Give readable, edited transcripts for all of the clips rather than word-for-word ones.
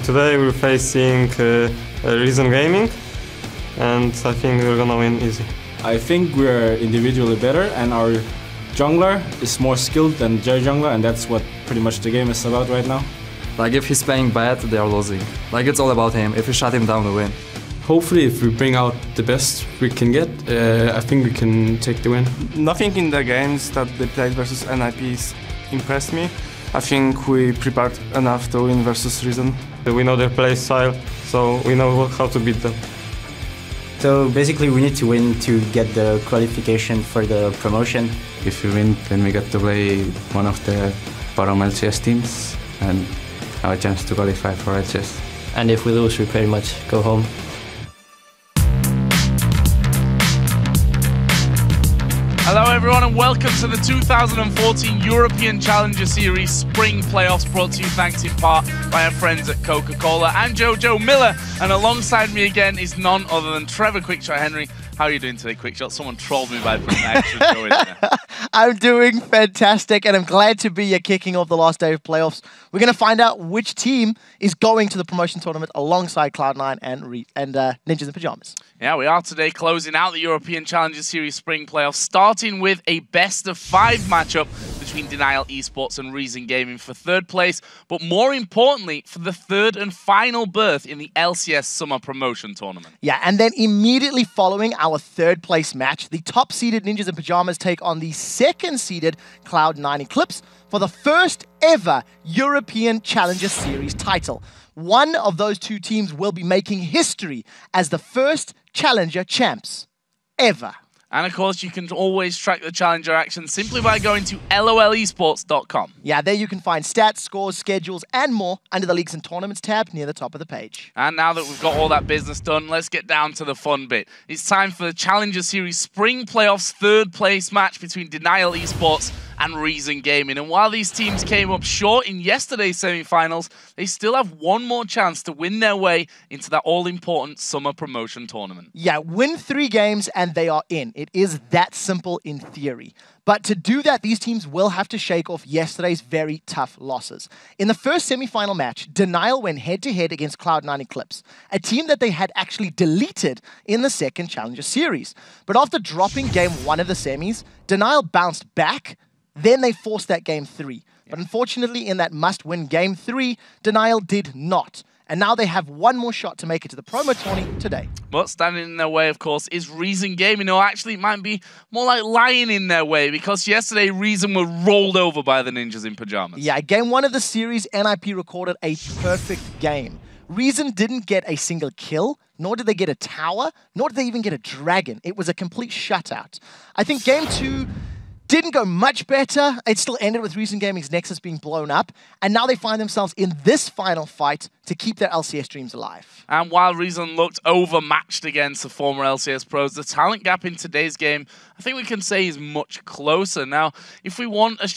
Today we're facing Reason Gaming, and I think we're gonna win easy. I think we're individually better, and our jungler is more skilled than their jungler, and that's what pretty much the game is about right now. Like, if he's playing bad, they are losing. Like, it's all about him. If we shut him down, we win. Hopefully, if we bring out the best we can get, I think we can take the win. Nothing in the games that they played versus NIPs impressed me. I think we prepared enough to win versus Reason. We know their play style, so we know how to beat them. So basically we need to win to get the qualification for the promotion. If we win, then we get to play one of the bottom LCS teams and have a chance to qualify for LCS. And if we lose, we pretty much go home. Hello everyone and welcome to the 2014 European Challenger Series Spring Playoffs, brought to you thanks in part by our friends at Coca-Cola. I'm Jojo Miller, and alongside me again is none other than Trevor Quickshot Henry. How are you doing today, Quickshot? Someone trolled me by putting an extra show in there. I'm doing fantastic, and I'm glad to be here kicking off the last day of playoffs. We're going to find out which team is going to the promotion tournament alongside Cloud9 and Ninjas in Pajamas. Yeah, we are today closing out the European Challenger Series Spring Playoffs, starting with a best-of-5 matchup between DNL Esports and Reason Gaming for third place, but more importantly, for the third and final berth in the LCS Summer Promotion Tournament. Yeah, and then immediately following our third place match, the top-seeded Ninjas in Pajamas take on the second-seeded Cloud9 Eclipse for the first ever European Challenger Series title. One of those two teams will be making history as the first Challenger champs ever. And of course, you can always track the Challenger action simply by going to lolesports.com. Yeah, there you can find stats, scores, schedules, and more under the Leagues and Tournaments tab near the top of the page. And now that we've got all that business done, let's get down to the fun bit. It's time for the Challenger Series Spring Playoffs third place match between DNL Esports and Reason Gaming. And while these teams came up short in yesterday's semi-finals, they still have one more chance to win their way into that all-important summer promotion tournament. Yeah, win 3 games and they are in. It is that simple in theory. But to do that, these teams will have to shake off yesterday's very tough losses. In the first semi-final match, DNL went head-to-head against Cloud9 Eclipse, a team that they had actually deleted in the second Challenger Series. But after dropping game 1 of the semis, DNL bounced back. Then they forced that game 3. But unfortunately, in that must-win game 3, DNL did not. And now they have one more shot to make it to the promo tourney today. But standing in their way, of course, is Reason Gaming, or actually it might be more like lying in their way, because yesterday Reason were rolled over by the Ninjas in Pajamas. Yeah, game 1 of the series, NIP recorded a perfect game. Reason didn't get a single kill, nor did they get a tower, nor did they even get a dragon. It was a complete shutout. I think game 2 didn't go much better. It still ended with Reason Gaming's Nexus being blown up, and now they find themselves in this final fight to keep their LCS dreams alive. And while Reason looked overmatched against the former LCS pros, the talent gap in today's game, I think we can say, is much closer. Now, if they want a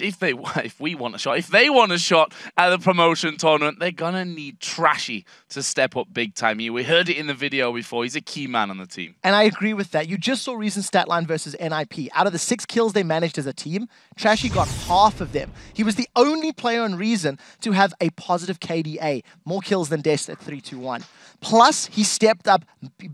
shot at the promotion tournament, they're gonna need Trashy to step up big time here. We heard it in the video before. He's a key man on the team. And I agree with that. You just saw Reason's stat line versus NIP. Out of the 6 kills they managed as a team, Trashy got half of them. He was the only player on Reason to have a positive KDA, more kills than Dest at 3-2-1. Plus, he stepped up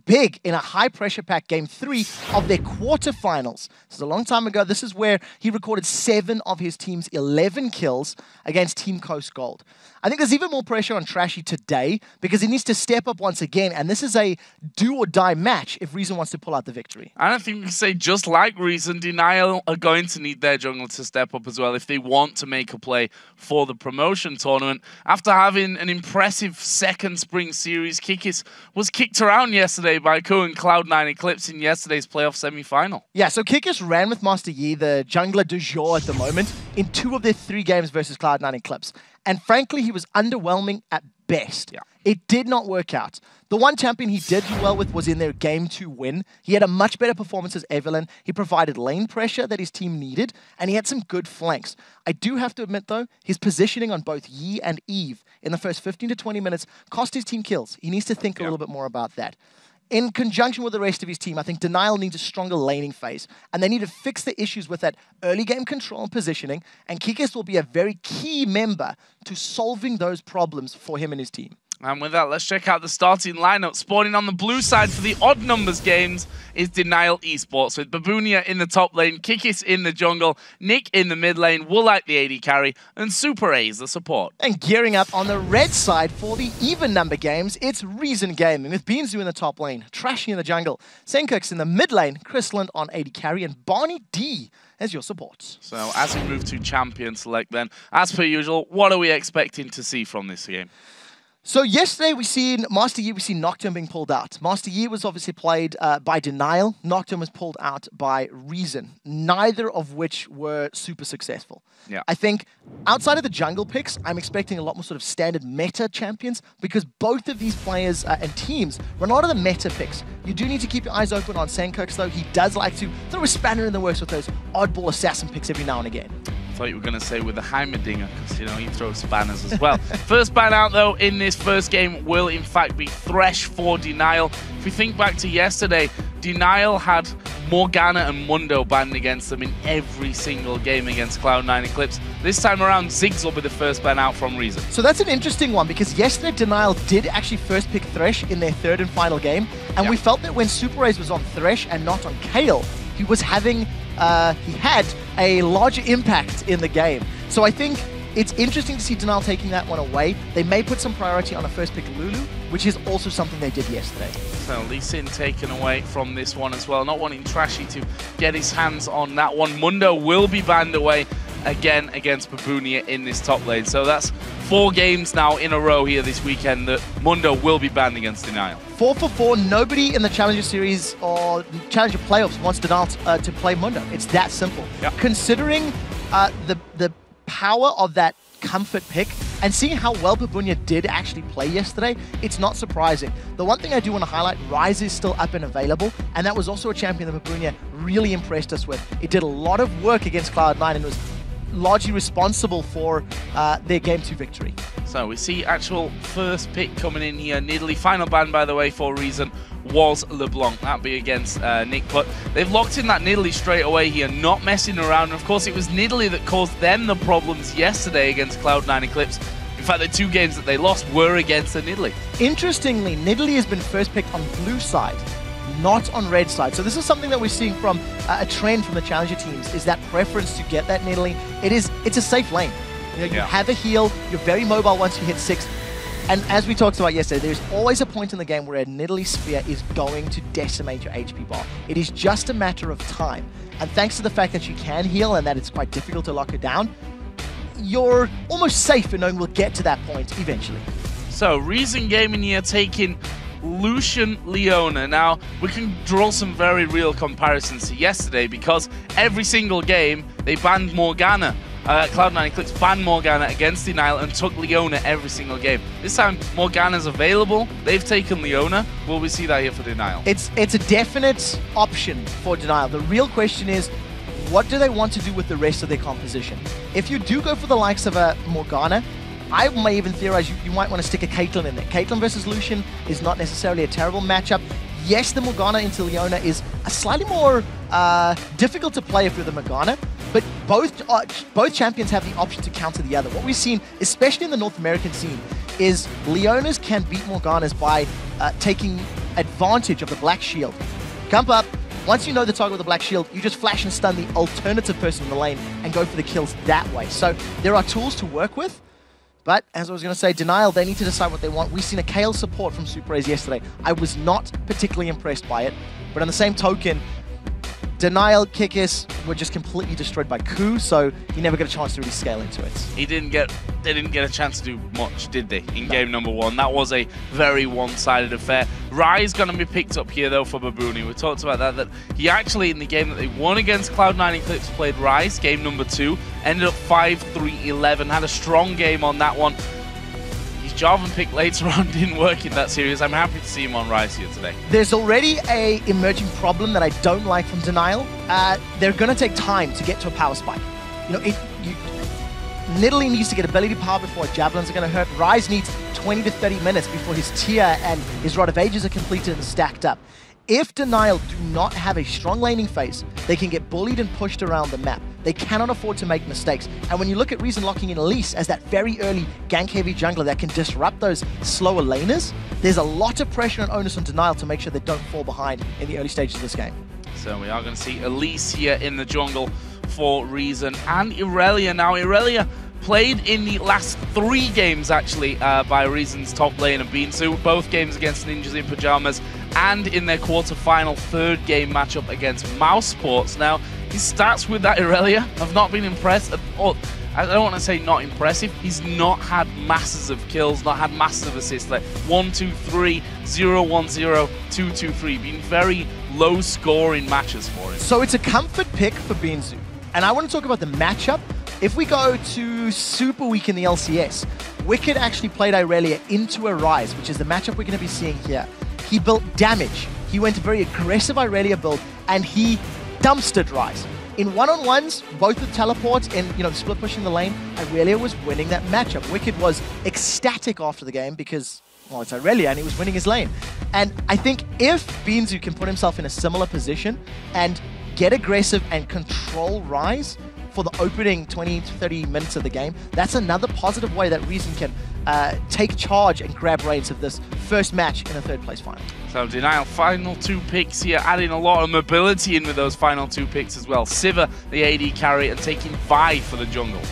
big in a high-pressure pack game 3 of their quarterfinals. This is a long time ago. This is where he recorded 7 of his team's 11 kills against Team Coast Gold. I think there's even more pressure on Trashy today because he needs to step up once again, and this is a do-or-die match if Reason wants to pull out the victory. And I think we can say, just like Reason, DNL are going to need their jungle to step up as well if they want to make a play for the promotion tournament. After having an impressive second spring series, Kikis was kicked around yesterday by Ku and Cloud9 Eclipse in yesterday's playoff semi-final. Yeah, so Kikis ran with Master Yi, the jungler du jour at the moment, in 2 of their 3 games versus Cloud9 Eclipse. And frankly, he was underwhelming at best. Yeah. It did not work out. The one champion he did do well with was in their game 2 win. He had a much better performance as Baiverlin. He provided lane pressure that his team needed, and he had some good flanks. I do have to admit, though, his positioning on both Yi and Eve in the first 15 to 20 minutes cost his team kills. He needs to think a little bit more about that. In conjunction with the rest of his team, I think DNL needs a stronger laning phase, and they need to fix the issues with that early game control and positioning, and Kikis will be a very key member to solving those problems for him and his team. And with that, let's check out the starting lineup. Spawning on the blue side for the odd numbers games is DNL Esports, with Babunia in the top lane, Kikis in the jungle, Nick in the mid lane, Woolite the AD carry, and Super A's the support. And gearing up on the red side for the even number games, it's Reason Gaming, with beansu in the top lane, Trashy in the jungle, Sencux in the mid lane, Krislund on AD carry, and BarneyD as your support. So as we move to Champion Select then, as per usual, what are we expecting to see from this game? So yesterday we seen Master Yi, we seen Nocturne being pulled out. Master Yi was obviously played by DNL. Nocturne was pulled out by Reason, neither of which were super successful. Yeah. I think outside of the jungle picks, I'm expecting a lot more sort of standard meta champions, because both of these players and teams run a lot of the meta picks. You do need to keep your eyes open on Sencux though. He does like to throw a spanner in the works with those oddball assassin picks every now and again. I thought you were going to say with the Heimerdinger, because, you know, he throws spanners as well. First ban out, though, in this first game will, in fact, be Thresh for DNL. If we think back to yesterday, DNL had Morgana and Mundo banned against them in every single game against Cloud9 Eclipse. This time around, Ziggs will be the first ban out from Reason. So that's an interesting one, because yesterday DNL did actually first pick Thresh in their third and final game, and we felt that when Super A's was on Thresh and not on Kayle, he was having, he had a larger impact in the game. So I think it's interesting to see DNL taking that one away. They may put some priority on a first pick Lulu, which is also something they did yesterday. So Lee Sin taken away from this one as well, not wanting Trashy to get his hands on that one. Mundo will be banned away again against Babunia in this top lane. So that's 4 games now in a row here this weekend that Mundo will be banned against DNL. 4 for 4, nobody in the Challenger Series or Challenger Playoffs wants DNL to play Mundo. It's that simple. Yep. Considering the power of that comfort pick and seeing how well Babunia did actually play yesterday, it's not surprising. The one thing I do want to highlight, Ryze is still up and available, and that was also a champion that Babunia really impressed us with. It did a lot of work against Cloud9 and was largely responsible for their Game 2 victory. So we see actual first pick coming in here. Nidalee, final ban, by the way, for Reason was LeBlanc. That'd be against Nick, but they've locked in that Nidalee straight away here, not messing around. And of course, it was Nidalee that caused them the problems yesterday against Cloud9 Eclipse. In fact, the 2 games that they lost were against the Nidalee. Interestingly, Nidalee has been first picked on blue side, not on red side. So this is something that we're seeing from a trend from the Challenger teams, is that preference to get that Nidalee. It's a safe lane. You know, you have a heal, you're very mobile once you hit 6. And as we talked about yesterday, there's always a point in the game where a Nidalee Spear is going to decimate your HP bar. It is just a matter of time. And thanks to the fact that you can heal and that it's quite difficult to lock it down, you're almost safe in knowing we'll get to that point eventually. So, Reason Gaming here taking Lucian Leona. Now, we can draw some very real comparisons to yesterday, because every single game they banned Morgana. Cloud9 Eclipse banned Morgana against DNL and took Leona every single game. This time, Morgana's available. They've taken Leona. Will we see that here for DNL? It's a definite option for DNL. The real question is, what do they want to do with the rest of their composition? If you do go for the likes of a Morgana, I may even theorize you might want to stick a Caitlyn in there. Caitlyn versus Lucian is not necessarily a terrible matchup. Yes, the Morgana into Leona is a slightly more difficult to play if you're the Morgana, but both champions have the option to counter the other. What we've seen, especially in the North American scene, is Leonas can beat Morganas by taking advantage of the Black Shield. Jump up. Once you know the target with the Black Shield, you just flash and stun the alternative person in the lane and go for the kills that way. So there are tools to work with. But, as I was going to say, DNL, they need to decide what they want. We've seen a Kayle support from Super A's yesterday. I was not particularly impressed by it. But on the same token, DNL, Kikis were just completely destroyed by Ku, so he never got a chance to really scale into it. They didn't get a chance to do much, did they, in game number 1? That was a very one-sided affair. Rai's going to be picked up here, though, for Babunia. We talked about that he actually, in the game that they won against Cloud9 Eclipse, played Rise, game number 2, ended up 5-3-11, had a strong game on that one. His Jarvan pick later on didn't work in that series. I'm happy to see him on Rise here today. There's already a emerging problem that I don't like from DNL. They're going to take time to get to a power spike. You know, Nidalee needs to get ability power before Javelins are going to hurt. Rise needs 20 to 30 minutes before his tier and his Rod of Ages are completed and stacked up. If DNL do not have a strong laning phase, they can get bullied and pushed around the map. They cannot afford to make mistakes. And when you look at Reason locking in Elise as that very early gank-heavy jungler that can disrupt those slower laners, there's a lot of pressure and onus on Denial to make sure they don't fall behind in the early stages of this game. So we are going to see Elise here in the jungle for Reason and Irelia. Now, Irelia played in the last 3 games, actually, by Reason's top lane and beansu, both games against Ninjas in Pajamas, and in their quarter-final 3rd game matchup against Mouse Sports. Now, his stats with that Irelia have not been impressed at all. I don't want to say not impressive. He's not had masses of kills, not had masses of assists, like 1, 2, 3, 0, 1, 0, 2, 2, 3. Been very low scoring matches for him. So it's a comfort pick for beansu. And I want to talk about the matchup. If we go to Super Week in the LCS, Wicked actually played Irelia into a Rise, which is the matchup we're going to be seeing here. He built damage. He went a very aggressive Irelia build, and he dumpstered Rise. In one-on-ones, both with teleports and split pushing the lane, Irelia was winning that matchup. Wicked was ecstatic after the game because, well, it's Irelia and he was winning his lane. And I think if beansu can put himself in a similar position and get aggressive and control Rise for the opening 20 to 30 minutes of the game, that's another positive way that Reason can take charge and grab reins of this first match in the 3rd place final. So Denial, final 2 picks here, adding a lot of mobility in with those final 2 picks as well. Sivir, the AD carry, and taking Vi for the jungle.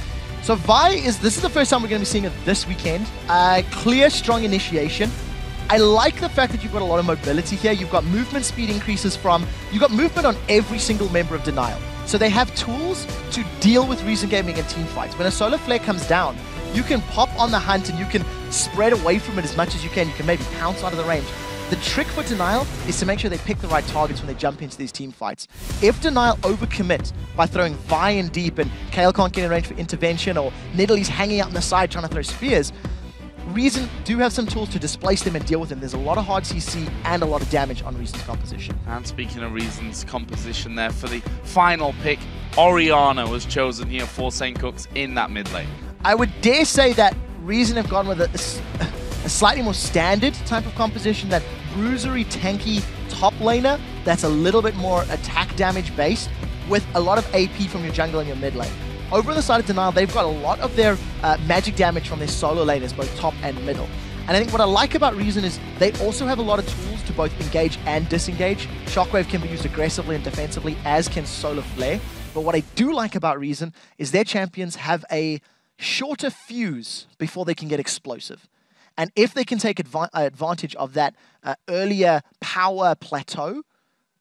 So Vi this is the first time we're going to be seeing it this weekend. Clear, strong initiation. I like the fact that you've got a lot of mobility here. You've got movement speed increases you've got movement on every single member of Denial. So they have tools to deal with Reason Gaming and team fights. When a solar flare comes down, you can pop on the hunt and you can spread away from it as much as you can. You can maybe pounce out of the range. The trick for Denial is to make sure they pick the right targets when they jump into these team fights. If Denial overcommit by throwing Vi in deep and Kale can't get in range for intervention, or Nidalee's hanging out on the side trying to throw spears, Reason do have some tools to displace them and deal with them. There's a lot of hard CC and a lot of damage on Reason's composition. And speaking of Reason's composition there, for the final pick, Orianna was chosen here for Sencux in that mid lane. I would dare say that Reason have gone with a slightly more standard type of composition, that bruisery, tanky top laner that's a little bit more attack damage based with a lot of AP from your jungle and your mid lane. Over on the side of Denial, they've got a lot of their magic damage from their solo laners, both top and middle. And I think what I like about Reason is they also have a lot of tools to both engage and disengage. Shockwave can be used aggressively and defensively, as can Solar Flare. But what I do like about Reason is their champions have a shorter fuse before they can get explosive. And if they can take advantage of that earlier power plateau,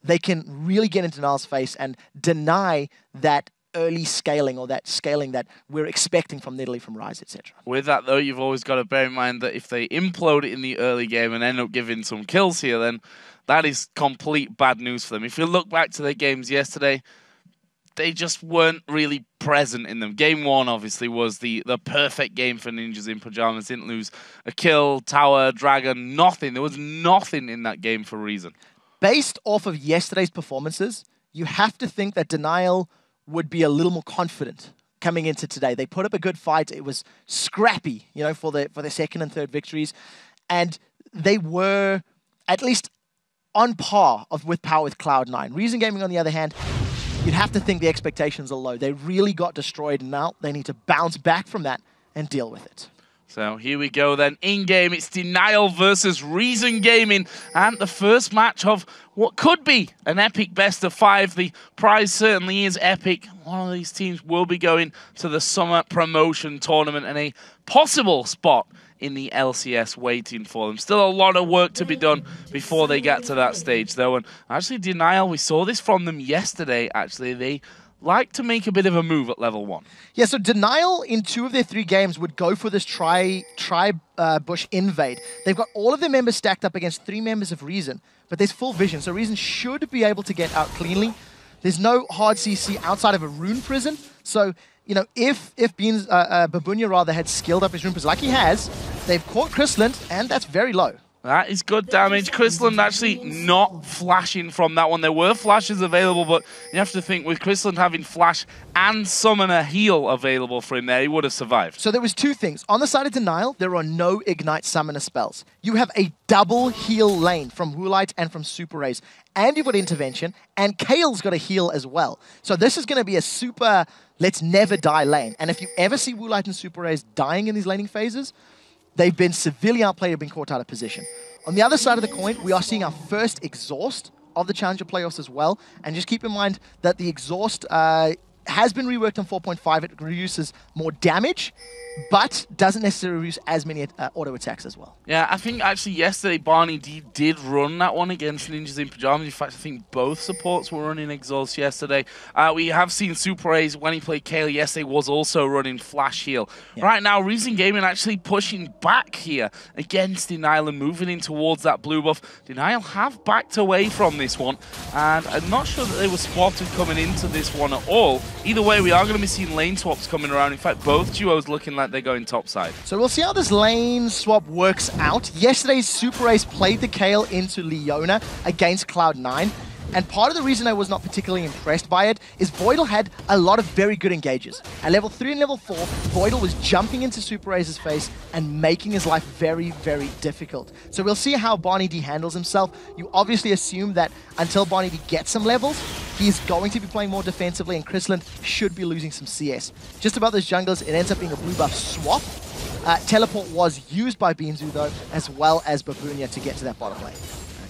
they can really get into Denial's face and deny that early scaling, or that scaling that we're expecting from Nidalee, from Rise, etc. With that, though, you've always got to bear in mind that if they implode it in the early game and end up giving some kills here, then that is complete bad news for them. If you look back to their games yesterday, they just weren't really present in them. Game 1, obviously, was the perfect game for Ninjas in Pajamas. Didn't lose a kill, tower, dragon, nothing. There was nothing in that game for Reason. Based off of yesterday's performances, you have to think that Denial would be a little more confident coming into today. They put up a good fight. It was scrappy, for their 2nd and 3rd victories. And they were at least on par with power with Cloud9. Reason Gaming, on the other hand, you'd have to think the expectations are low. They really got destroyed, and now they need to bounce back from that and deal with it. So here we go then. In-game, it's Denial versus Reason Gaming, and the first match of what could be an epic best of 5. The prize certainly is epic. One of these teams will be going to the summer promotion tournament, and a possible spot in the LCS waiting for them. Still a lot of work to be done before they get to that stage, though. And actually, Denial, we saw this from them yesterday, actually. They like to make a bit of a move at level 1. Yeah, so Denial in 2 of their 3 games would go for this bush invade. They've got all of their members stacked up against 3 members of Reason, but there's full vision, so Reason should be able to get out cleanly. There's no hard CC outside of a rune prison, so if Babunia rather had skilled up his rune prison like he has, they've caught Krislund, and that's very low. That is good damage. Krislund actually not flashing from that one. There were flashes available, but you have to think with Krislund having flash and summoner heal available for him there, he would have survived. So there was two things. On the side of Denial, there are no Ignite summoner spells. You have a double heal lane from Woolite and from Super Rays. And you've got Intervention, and Kale's got a heal as well. So this is going to be a super let's never die lane. And if you ever see Woolite and Super Rays dying in these laning phases, they've been severely outplayed or been caught out of position. On the other side of the coin, we are seeing our first exhaust of the Challenger playoffs as well. And just keep in mind that the exhaust has been reworked on 4.5. It reduces more damage, but doesn't necessarily reduce as many auto attacks as well. Yeah, I think actually yesterday BarneyD did run that one against Ninjas in Pyjamas. In fact, I think both supports were running exhaust yesterday. We have seen Super Rays when he played Kale yesterday was also running Flash Heal. Yeah. Right now, Reason Gaming actually pushing back here against Denial and moving in towards that blue buff. Denial have backed away from this one, and I'm not sure that they were spotted coming into this one at all. Either way, we are going to be seeing lane swaps coming around. In fact, both duos looking like they're going topside. So we'll see how this lane swap works out. Yesterday's Super Race played the Kale into Leona against Cloud9. And part of the reason I was not particularly impressed by it is Voidal had a lot of very good engages. At level 3 and level 4, Voidal was jumping into Super Race's face and making his life very, very difficult. So we'll see how BarneyD handles himself. You obviously assume that until BarneyD gets some levels, he's going to be playing more defensively, and Krislund should be losing some CS. Just about those junglers, it ends up being a blue buff swap. Teleport was used by beansu though, as well as Babunia to get to that bottom lane.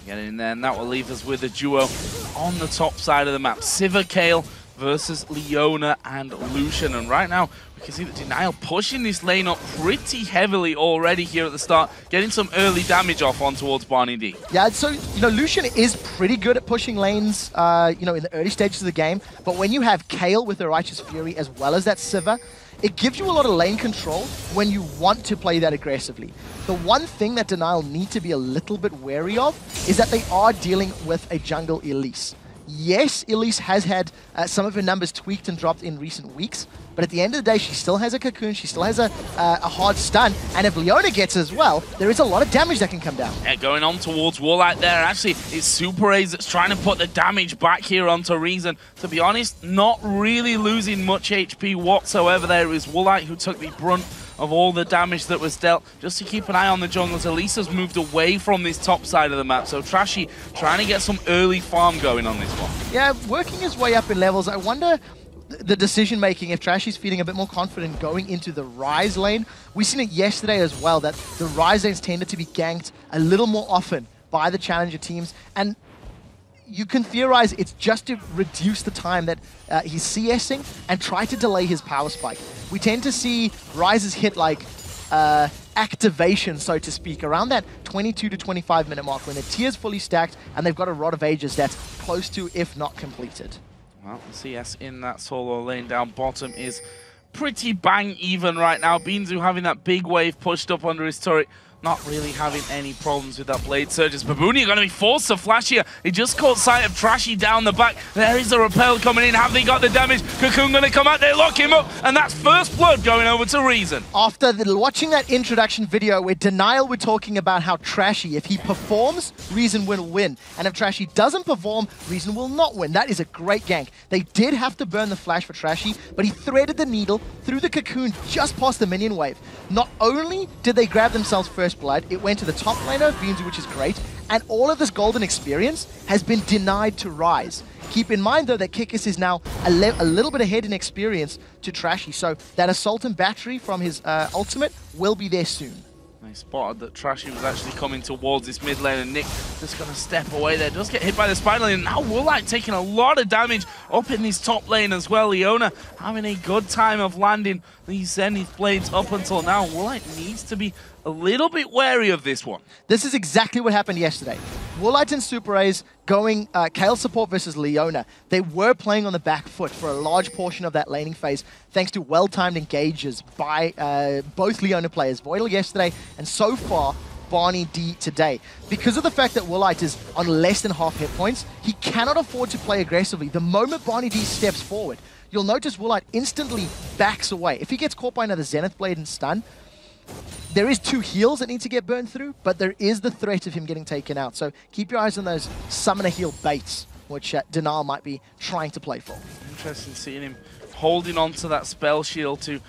Get in there, and that will leave us with a duo on the top side of the map. Sivir Kale versus Leona and Lucian. And right now, we can see that Denial pushing this lane up pretty heavily already here at the start, getting some early damage off on towards BarneyD. Yeah, so, Lucian is pretty good at pushing lanes, in the early stages of the game. But when you have Kale with the Righteous Fury as well as that Sivir, it gives you a lot of lane control when you want to play that aggressively. The one thing that Denial need to be a little bit wary of is that they are dealing with a jungle Elise. Yes, Elise has had some of her numbers tweaked and dropped in recent weeks, but at the end of the day, she still has a cocoon, she still has a hard stun, and if Leona gets as well, there is a lot of damage that can come down. Yeah, going on towards Woolite there. Actually, it's Super Rays that's trying to put the damage back here onto Reason. To be honest, not really losing much HP whatsoever there. It was Woolite who took the brunt of all the damage that was dealt. Just to keep an eye on the junglers, Elisa's moved away from this top side of the map, so Trashy trying to get some early farm going on this one. Yeah, working his way up in levels. I wonder the decision-making, if Trashy's feeling a bit more confident going into the Rise lane. We've seen it yesterday as well, that the Rise lanes tended to be ganked a little more often by the Challenger teams, and you can theorize it's just to reduce the time that he's CSing and try to delay his power spike. We tend to see Rises hit like activation, so to speak, around that 22 to 25 minute mark when the tier's fully stacked and they've got a Rod of Ages that's close to, if not completed. Well, CS in that solo lane down bottom is pretty bang even right now. beansu having that big wave pushed up under his turret. Not really having any problems with that Blade Surges. Babunia going to be forced to flash here. He just caught sight of Trashy down the back. There is a repel coming in. Have they got the damage? Cocoon going to come out. They lock him up. And that's first blood going over to Reason. After watching that introduction video where Denial were talking about how Trashy, if he performs, Reason will win. And if Trashy doesn't perform, Reason will not win. That is a great gank. They did have to burn the flash for Trashy, but he threaded the needle through the cocoon just past the minion wave. Not only did they grab themselves first blood, it went to the top laner of beansu, which is great, and all of this golden experience has been denied to Rise. Keep in mind, though, that Kikis is now a little bit ahead in experience to Trashy, so that Assault and Battery from his ultimate will be there soon. They spotted that Trashy was actually coming towards this mid lane, and Nick just going to step away there. Does get hit by the spider lane, and now Woolite taking a lot of damage up in this top lane as well. Leona having a good time of landing these Zenith Blades up until now. Woolite needs to be a little bit wary of this one. This is exactly what happened yesterday. Woolite and Super Rays going Kale support versus Leona. They were playing on the back foot for a large portion of that laning phase, thanks to well-timed engages by both Leona players, Voidal yesterday, and so far, BarneyD today. Because of the fact that Woolite is on less than half hit points, he cannot afford to play aggressively. The moment BarneyD steps forward, you'll notice Woolite instantly backs away. If he gets caught by another Zenith Blade and stun, there is 2 heals that need to get burned through, but there is the threat of him getting taken out. So keep your eyes on those summoner heal baits, which DNL might be trying to play for. Interesting seeing him holding on to that spell shield to,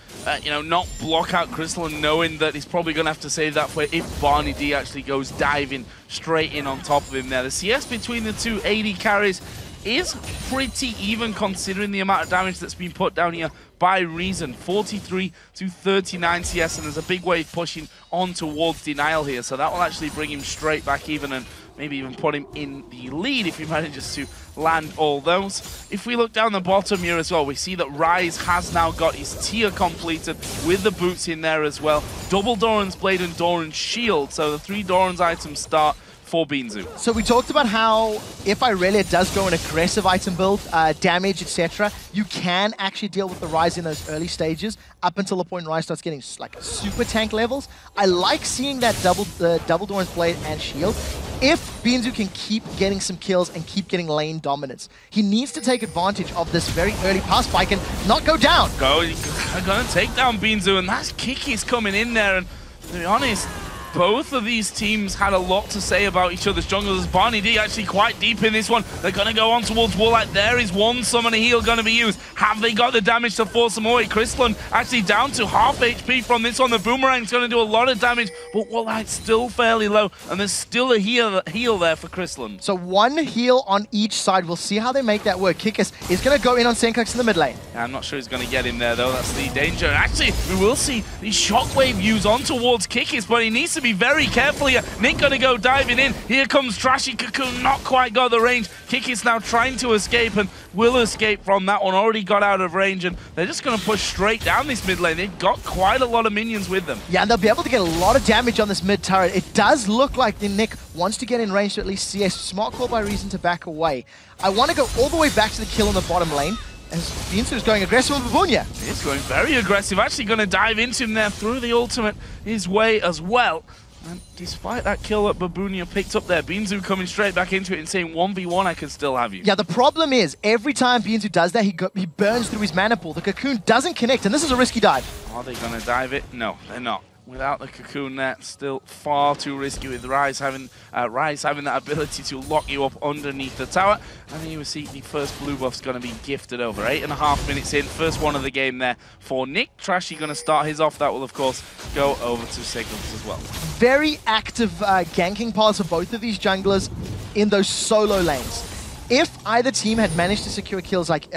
you know, not block out Krislund, knowing that he's probably going to have to save that for if BarneyD actually goes diving straight in on top of him there. The CS between the two AD carries is pretty even considering the amount of damage that's been put down here by Reason. 43 to 39 CS, and there's a big wave pushing on towards Denial here, so that will actually bring him straight back even and maybe even put him in the lead if he manages to land all those. If we look down the bottom here as well, we see that Rise has now got his tier completed with the boots in there as well. Double Doran's Blade and Doran's Shield, so the 3 Doran's items start for beansu. So we talked about how if Irelia does go an aggressive item build, damage, etc., you can actually deal with the Rise in those early stages up until the point Rise starts getting like super tank levels. I like seeing that double Doran's Blade and Shield. If beansu can keep getting some kills and keep getting lane dominance, he needs to take advantage of this very early pass spike and not go down. Gonna take down beansu, and that's Kikis coming in there, and to be honest, both of these teams had a lot to say about each other's junglers. BarneyD actually quite deep in this one. They're going to go on towards Woolite. There is one summoner heal going to be used. Have they got the damage to force them away? Krislund actually down to half HP from this one. The Boomerang's going to do a lot of damage, but Woolite's still fairly low, and there's still a heal there for Krislund. So 1 heal on each side. We'll see how they make that work. Kikis is going to go in on Sencux in the mid lane. Yeah, I'm not sure he's going to get him there, though. That's the danger. Actually, we will see the shockwave use on towards Kikis, but he needs to be very careful here. Nick gonna go diving in. Here comes Trashy. Cocoon not quite got the range. Kikis now trying to escape and will escape from that one. Already got out of range, and they're just gonna push straight down this mid lane. They've got quite a lot of minions with them. Yeah, and they'll be able to get a lot of damage on this mid turret. It does look like the Nick wants to get in range to at least see a smart call by Reason to back away. I want to go all the way back to the kill in the bottom lane, as beansu is going aggressive with Babunia. He's going very aggressive. Actually going to dive into him there through the ultimate his way as well. And despite that kill that Babunia picked up there, beansu coming straight back into it and saying 1v1, I can still have you. Yeah, the problem is, every time beansu does that, he burns through his mana pool. The cocoon doesn't connect, and this is a risky dive. Are they going to dive it? No, they're not. Without the cocoon there, still far too risky with Rise having that ability to lock you up underneath the tower. And then you will see the first blue buff's going to be gifted over. 8.5 minutes in, first one of the game there for Nick. Trashy going to start his off. That will, of course, go over to Sencux as well. Very active ganking paths for both of these junglers in those solo lanes. If either team had managed to secure kills like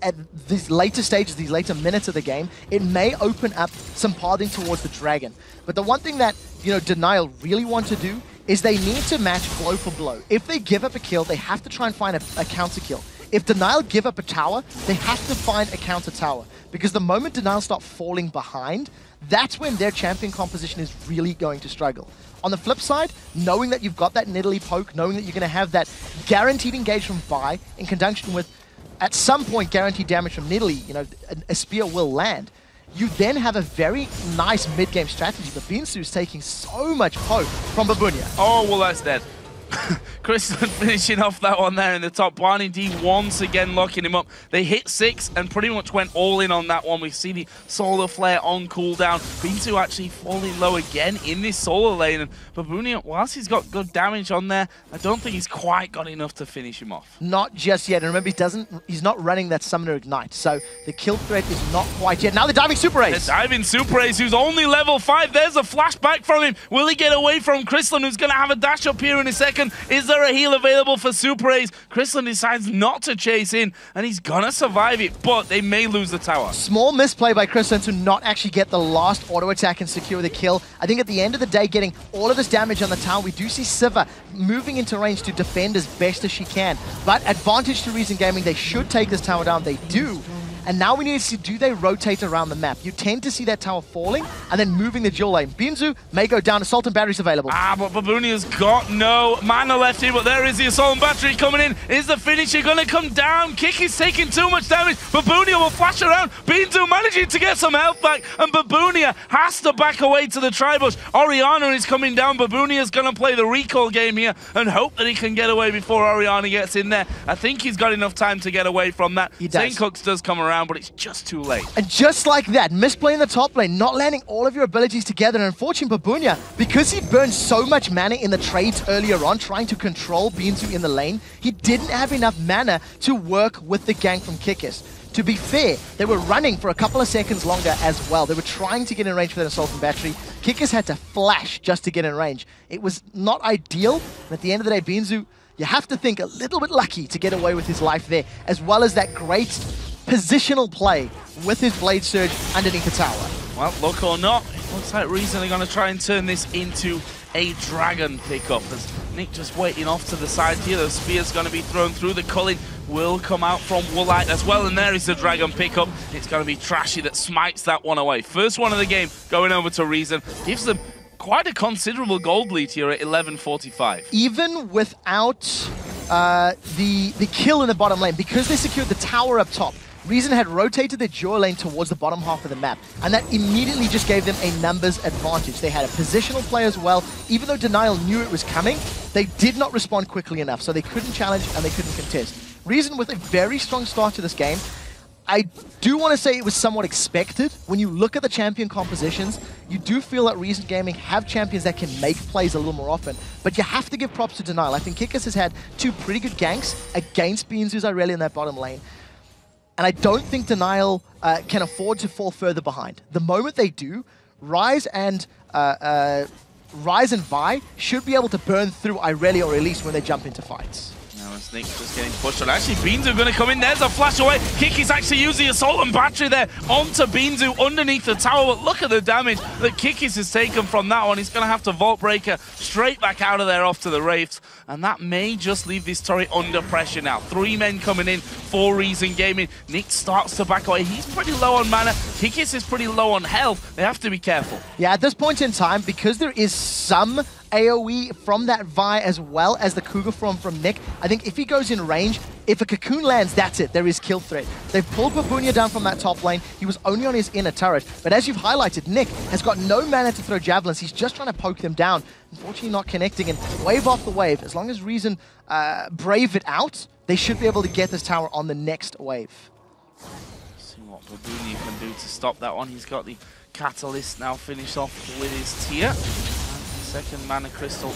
at these later stages, these later minutes of the game, it may open up some pathing towards the dragon. But the one thing that, you know, Denial really want to do is they need to match blow for blow. If they give up a kill, they have to try and find a counter kill. If Denial give up a tower, they have to find a counter tower. Because the moment Denial start falling behind, that's when their champion composition is really going to struggle. On the flip side, knowing that you've got that Nidalee poke, knowing that you're going to have that guaranteed engage from Vi in conjunction with, at some point, guaranteed damage from Nidalee, you know, a spear will land. You then have a very nice mid-game strategy, but beansu is taking so much poke from Babunia. Oh, well, that's dead. Krislund finishing off that one there in the top. BarneyD once again locking him up. They hit 6 and pretty much went all in on that one. We see the solar flare on cooldown. beansu actually falling low again in this solar lane. And Babunia, whilst he's got good damage on there, I don't think he's quite got enough to finish him off. Not just yet. And remember, he's not running that Summoner Ignite. So the kill threat is not quite yet. Now the diving Super Ace. The diving Super Ace, who's only level 5. There's a flashback from him. Will he get away from Krislund, who's going to have a dash up here in a second? Is there a heal available for Super Ace? Krislund decides not to chase in, and he's gonna survive it, but they may lose the tower. Small misplay by Krislund to not actually get the last auto attack and secure the kill. I think at the end of the day, getting all of this damage on the tower, we do see Siva moving into range to defend as best as she can. But advantage to Reason Gaming, they should take this tower down. They do. And now we need to see, do they rotate around the map? You tend to see that tower falling and then moving the dual lane. beansu may go down. Assault and batteries available. But Babunia's got no mana left here, but there is the assault and battery coming in. Is the finisher going to come down? Kikis taking too much damage. Babunia will flash around. beansu managing to get some health back, and Babunia has to back away to the tri-bush. Orianna is coming down. Babunia's going to play the recall game here and hope that he can get away before Orianna gets in there. I think he's got enough time to get away from that. He does. Sencux does come around. around, but it's just too late. And just like that, misplaying the top lane, not landing all of your abilities together, and unfortunately Babunia, because he burned so much mana in the trades earlier on, trying to control beansu in the lane, he didn't have enough mana to work with the gank from Kikis. To be fair, they were running for a couple of seconds longer as well. They were trying to get in range for that assault and battery. Kikis had to flash just to get in range. It was not ideal, and at the end of the day, beansu, you have to think a little bit lucky to get away with his life there, as well as that great positional play with his Blade Surge underneath the tower. Well, look or not, it looks like Reason are going to try and turn this into a dragon pickup, as Nick just waiting off to the side here. The spear's going to be thrown through. The culling will come out from Woolite as well, and there is the dragon pickup. It's going to be Trashy that smites that one away. First one of the game going over to Reason. Gives them quite a considerable gold lead here at 11:45. Even without the kill in the bottom lane, because they secured the tower up top, Reason had rotated their dual lane towards the bottom half of the map, and that immediately just gave them a numbers advantage. They had a positional play as well. Even though Denial knew it was coming, they did not respond quickly enough, so they couldn't challenge and they couldn't contest. Reason with a very strong start to this game. I do want to say it was somewhat expected. When you look at the champion compositions, you do feel that Reason Gaming have champions that can make plays a little more often, but you have to give props to Denial. I think Kikis has had two pretty good ganks against beansu Irelia in that bottom lane. And I don't think Denial can afford to fall further behind. The moment they do, Rise and Vi should be able to burn through Irelia or Elise when they jump into fights. Now Snake's just getting pushed on. Actually, beansu going to come in. There's a flash away. Kikis actually used the assault and battery there onto beansu underneath the tower. But look at the damage that Kikis has taken from that one. He's going to have to Vault Breaker straight back out of there off to the Wraiths. And that may just leave this turret under pressure now. 3 men coming in for Reason Gaming. Nick starts to back away. He's pretty low on mana. Kikis is pretty low on health. They have to be careful. Yeah, at this point in time, because there is some AoE from that Vi as well as the Cougar from Nick, I think if he goes in range, if a Cocoon lands, that's it. There is kill threat. They've pulled Babunia down from that top lane. He was only on his inner turret. But as you've highlighted, Nick has got no mana to throw javelins. He's just trying to poke them down. Unfortunately not connecting, and wave off the wave. As long as Reason brave it out, they should be able to get this tower on the next wave. See what Babunia can do to stop that one. He's got the Catalyst now finished off with his tier. And second mana crystal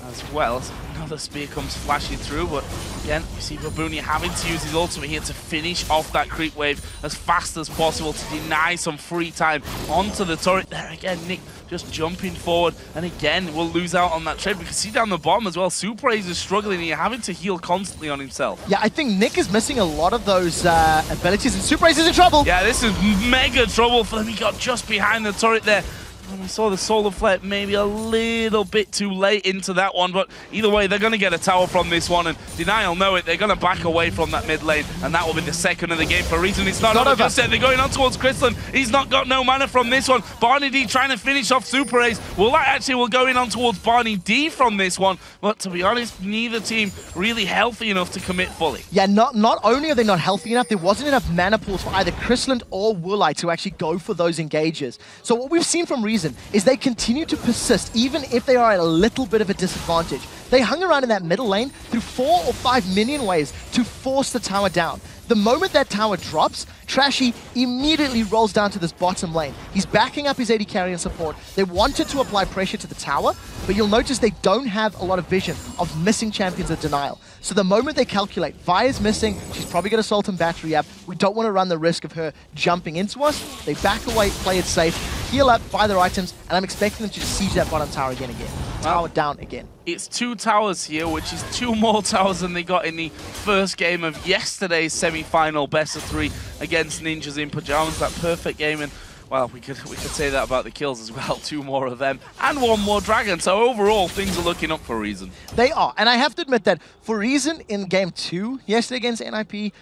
as well. Another spear comes flashing through, but again, you see Babunia having to use his ultimate here to finish off that creep wave as fast as possible to deny some free time onto the turret. There again, Nick just jumping forward, and again, we'll lose out on that trade. We can see down the bottom as well, Supraze is struggling here, having to heal constantly on himself. Yeah, I think Nick is missing a lot of those abilities, and Supraze is in trouble. Yeah, this is mega trouble for them. He got just behind the turret there. And we saw the Solar Flare maybe a little bit too late into that one, but either way, they're going to get a tower from this one, and Denial know it. They're going to back away from that mid lane, and that will be the second of the game for Reason. It's not over just yet. They're going on towards Krislund. He's not got no mana from this one. BarneyD trying to finish off Super Ace. Well, that actually will go in on towards BarneyD from this one, but to be honest, neither team really healthy enough to commit fully. Yeah, not only are they not healthy enough, there wasn't enough mana pools for either Krislund or Woolite to actually go for those engages. So what we've seen from Reason is they continue to persist even if they are at a little bit of a disadvantage. They hung around in that middle lane through 4 or 5 minion waves to force the tower down. The moment that tower drops, Trashy immediately rolls down to this bottom lane. He's backing up his AD carry and support. They wanted to apply pressure to the tower, but you'll notice they don't have a lot of vision of missing champions of Denial. So the moment they calculate, Vi is missing, she's probably going to Salt and Battery up, we don't want to run the risk of her jumping into us. They back away, play it safe, heal up, buy their items, and I'm expecting them to just siege that bottom tower again. Tower down again. It's 2 towers here, which is 2 more towers than they got in the first game of yesterday's semi-final best of 3 against Ninjas in Pajamas. That perfect game, and well, we could say that about the kills as well. 2 more of them and 1 more dragon. So overall, things are looking up for Reason. They are, and I have to admit that for Reason in game 2 yesterday against NIP,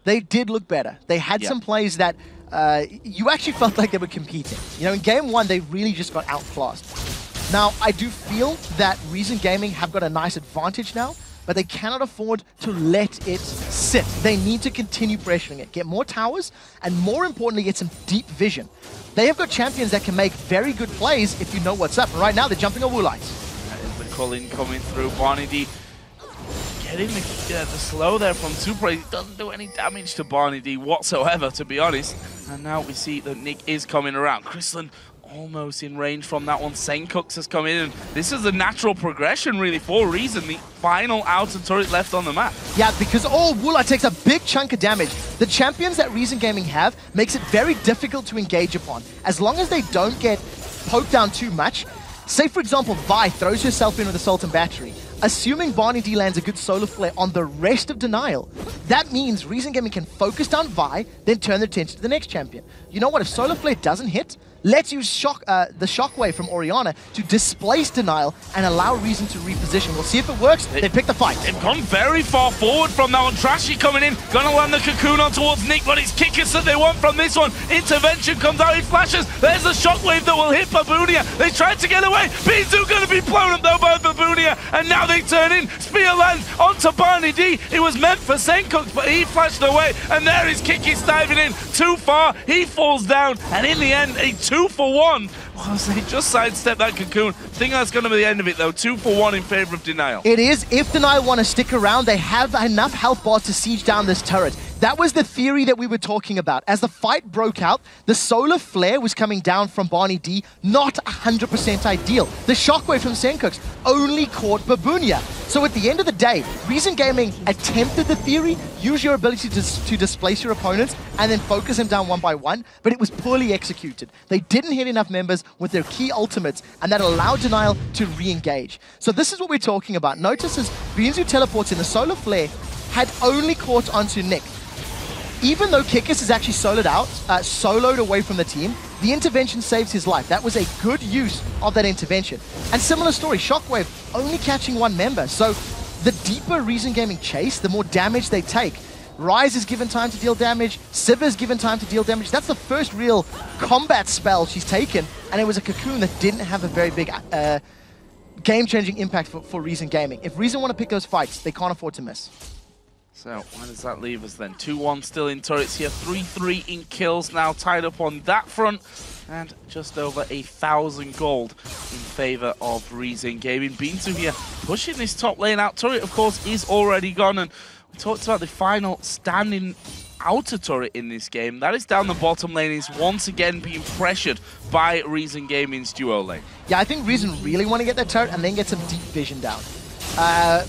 they did look better. They had some plays that you actually felt like they were competing. You know, in game 1, they really just got outclassed. Now, I do feel that Reason Gaming have got a nice advantage now, but they cannot afford to let it sit. They need to continue pressuring it, get more towers, and more importantly, get some deep vision. They have got champions that can make very good plays if you know what's up. And right now, they're jumping on Woolite. That is the culling coming through. BarneyD getting the slow there from Super. It doesn't do any damage to BarneyD whatsoever, to be honest. And now we see that Nick is coming around. Krislund almost in range from that one. Sencux has come in, and this is a natural progression, really, for Reason. The final outer turret left on the map. Yeah, because Woolite takes a big chunk of damage. The champions that Reason Gaming have makes it very difficult to engage upon. As long as they don't get poked down too much, say, for example, Vi throws herself in with Assault and Battery. Assuming BarneyD lands a good solar flare on the rest of Denial, that means Reason Gaming can focus down Vi, then turn their attention to the next champion. You know what? If solar flare doesn't hit, let's use the Shockwave from Orianna to displace Denial and allow Reason to reposition. We'll see if it works. They pick the fight. They've gone very far forward from that one. Trashy coming in, gonna land the cocoon on towards Nick, but it's Kikis that they want from this one. Intervention comes out, he flashes. There's the Shockwave that will hit Babunia. They tried to get away. beansu gonna be blown up though by Babunia, and now they turn in. Spear lands onto BarneyD. It was meant for Sencux, but he flashed away, and there is Kikis diving in. Too far, he falls down, and in the end, a 2-for-1. Well, they just sidestepped that cocoon. I think that's going to be the end of it, though. 2-for-1 in favor of Denial. It is. If Denial want to stick around, they have enough health bars to siege down this turret. That was the theory that we were talking about. As the fight broke out, the solar flare was coming down from BarneyD, not 100% ideal. The shockwave from Sencux only caught Babunia. So at the end of the day, Reason Gaming attempted the theory, use your ability to displace your opponents, and then focus them down one by one, but it was poorly executed. They didn't hit enough members with their key ultimates, and that allowed Denial to re-engage. So this is what we're talking about. Notice as beansu teleports in, the solar flare had only caught onto Nick. Even though Kikis is actually soloed away from the team, the intervention saves his life. That was a good use of that intervention. And similar story, Shockwave only catching one member. So the deeper Reason Gaming chase, the more damage they take. Ryze is given time to deal damage, Siva is given time to deal damage. That's the first real combat spell she's taken, and it was a cocoon that didn't have a very big game-changing impact for Reason Gaming. If Reason want to pick those fights, they can't afford to miss. So, where does that leave us then? 2-1 still in turrets here, 3-3 in kills now, tied up on that front, and just over 1,000 gold in favor of Reason Gaming. beansu here pushing this top lane out. Turret, of course, is already gone, and we talked about the final standing outer turret in this game. That is down the bottom lane, is once again being pressured by Reason Gaming's duo lane. Yeah, I think Reason really want to get that turret and then get some deep vision down.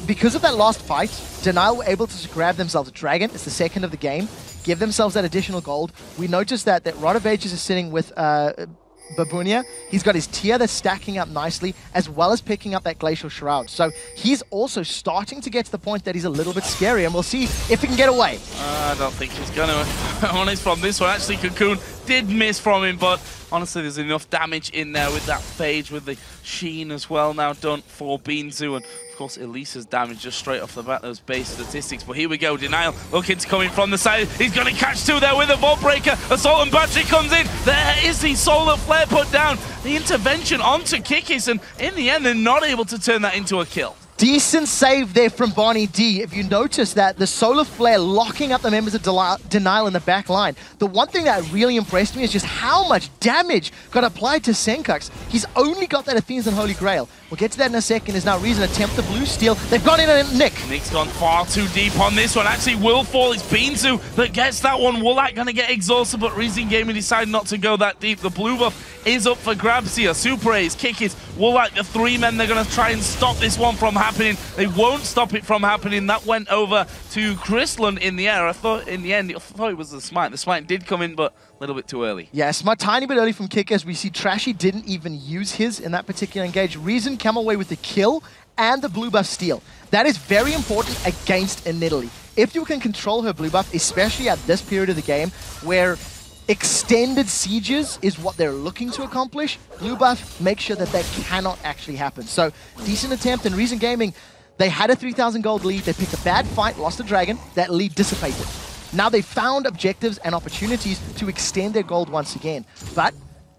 Because of that last fight, Denial were able to grab themselves a dragon. It's the second of the game. Give themselves that additional gold. We noticed that Rod of Ages is sitting with Babunia. He's got his tier that's stacking up nicely, as well as picking up that Glacial Shroud. So he's also starting to get to the point that he's a little bit scary, and we'll see if he can get away. I don't think he's going to. Honest from this one. Actually, Cocoon did miss from him, but honestly, there's enough damage in there with that phage, with the sheen as well now done for beansu. And of course, Elisa's damage just straight off the bat, those base statistics. But here we go, Denial looking to come in from the side. He's going to catch two there with a Vault Breaker. Assault and Battery comes in. There is the Solar Flare put down. The intervention onto Kikis, and in the end, they're not able to turn that into a kill. Decent save there from BarneyD. If you notice that the Solar Flare locking up the members of Denial in the back line. The one thing that really impressed me is just how much damage got applied to Sencux. He's only got that Athena's and Holy Grail. We'll get to that in a second. Is now Reason attempt the blue steal. They've gone in on Nick. Nick's gone far too deep on this one. Actually, will fall. It's beansu that gets that one. Woolite gonna get exhausted, but Reason Gaming decided not to go that deep. The blue buff is up for grabs here. Super A's, Kikis, Woolite, the three men. They're gonna try and stop this one from happening. They won't stop it from happening. That went over to Krislund in the air. I thought in the end, I thought it was the smite. The smite did come in, but a little bit too early. Yeah, smite tiny bit early from Kikis. We see Trashy didn't even use his in that particular engage. Reason come away with the kill and the blue buff steal. That is very important against Nidalee. If you can control her blue buff, especially at this period of the game, where extended sieges is what they're looking to accomplish, blue buff makes sure that that cannot actually happen. So, decent attempt, and Reason Gaming, they had a 3,000 gold lead, they picked a bad fight, lost a dragon, that lead dissipated. Now they found objectives and opportunities to extend their gold once again. But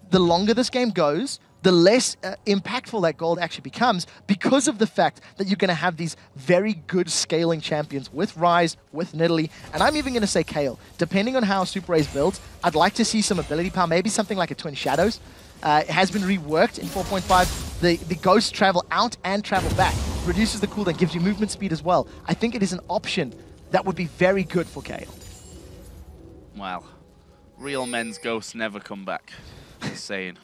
the longer this game goes, the less impactful that gold actually becomes, because of the fact that you're going to have these very good scaling champions with Ryze, with Nidalee, and I'm even going to say Kayle. Depending on how Super A's builds, I'd like to see some ability power, maybe something like a Twin Shadows. It has been reworked in 4.5. The ghosts travel out and travel back. reduces the cooldown, gives you movement speed as well. I think it is an option that would be very good for Kayle. Well, real men's ghosts never come back. Just saying.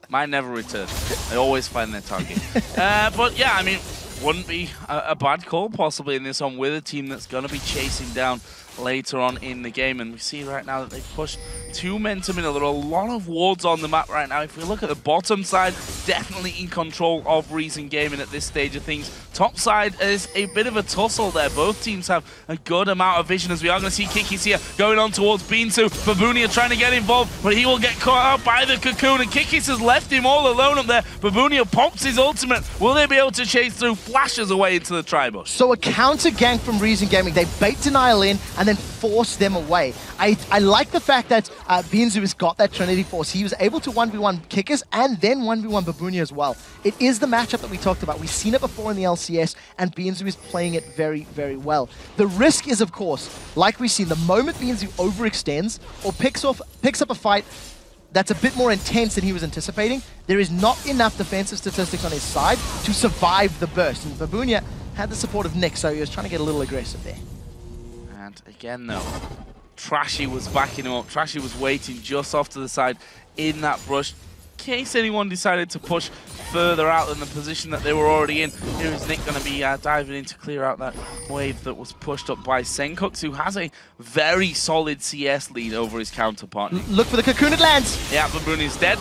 Mine never return. They always find their target. But yeah, I mean, wouldn't be a bad call possibly in this one with a team that's going to be chasing down later on in the game. And we see right now that they've pushed 2 men to middle. There are a lot of wards on the map right now. If we look at the bottom side, definitely in control of Reason Gaming at this stage of things. Top side is a bit of a tussle there. Both teams have a good amount of vision, as we are going to see Kikis here going on towards beansu. Babunia trying to get involved, but he will get caught out by the cocoon, and Kikis has left him all alone up there. Babunia pops his ultimate. Will they be able to chase through? Flashes away into the tri-bush. So a counter gank from Reason Gaming. They bait Denial in and then force them away. I like the fact that beansu has got that Trinity Force. He was able to 1v1 Kikis and then 1v1 Babunia as well. It is the matchup that we talked about. We've seen it before in the LCS, and beansu is playing it very, very well. The risk is, of course, like we've seen, the moment beansu overextends or picks up a fight that's a bit more intense than he was anticipating, there is not enough defensive statistics on his side to survive the burst. And Babunia had the support of Nick, so he was trying to get a little aggressive there. And again, though, Trashy was backing him up. Trashy was waiting just off to the side in that brush, in case anyone decided to push further out than the position that they were already in. Here is Nick going to be diving in to clear out that wave that was pushed up by Sencux, who has a very solid CS lead over his counterpart. Look for the cocoon, it lands! Yeah, Babunia's dead.